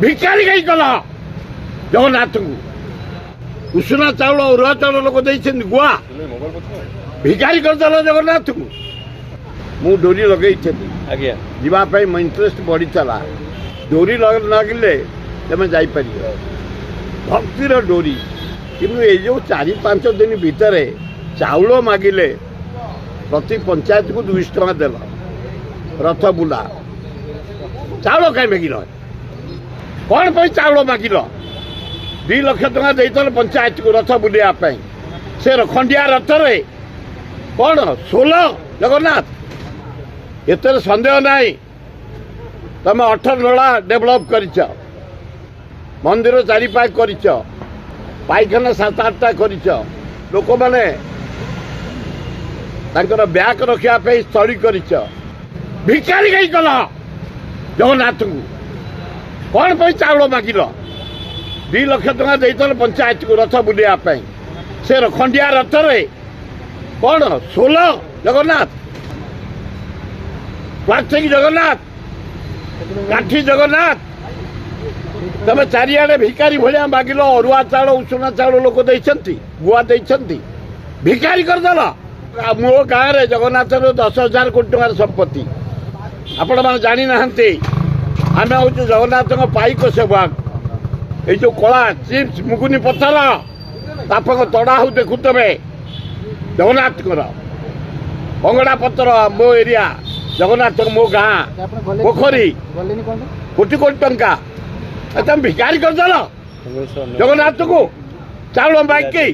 भिकारी कहीं कल जगन्नाथ को उषुना चाउल अरुआ चाउल लोक गुआ भिकारी करदेल जगन्नाथ को मु डोरी लगे जावाई मो इंटरेस्ट बढ़ी चला डोरी लगे तुम जापर भक्तिर डोरी कि ये जो 4-5 दिन भितर चाउल मागिले प्रति पंचायत को 200 टଙ୍କା देल रथ बुला चाउल कहीं मागिल कौन पर चाउल मागिल 2 लाख टଙ୍କା देते पंचायत को रथ बुलाया से खंडिया रथ रे कौन 16 जगन्नाथ एत सन्देह नाई तुम 18 नला डेभलप कर मंदिर 4 कर पाइखाना 7-8टा कर लोक मैंने ब्याक रखापी स्थली कर भिकारी कहीं कल जगन्नाथ को कौन पर चाउल मागिल 2 लाख टଙ୍କା देते पंचायत को रथ बुलाया से खंडिया रथ रे कौन 16 जगन्नाथ प्लास्टिक जगन्नाथ काठी जगन्नाथ तुम चारिआडे भिकारी भाया मागिल अरुआ चाउल उषुना चाउल लोक गुआ देती भिकारी करदेल मो गाँव में जगन्नाथ 10,000 कोटी टंकार संपत्ति आपण मैंने जानी ना आम हूँ जगन्नाथ पाइक सेवक ये जो कला चिप्स मुगुनी पत्थर तापक तड़ा हो देखु तुम जगन्नाथ कंगड़ा पत्थर मो एरिया जगन्नाथ मो गाँ पोखरी कोटी कोटी टंका तुम भिकारी करदेल जगन्नाथ को चाउल बाकी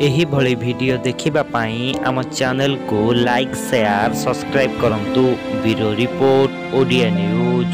एही भली वीडियो देखिबा पाई आम चैनल को लाइक शेयर सब्सक्राइब करंतु ब्यूरो रिपोर्ट ओडिया न्यूज।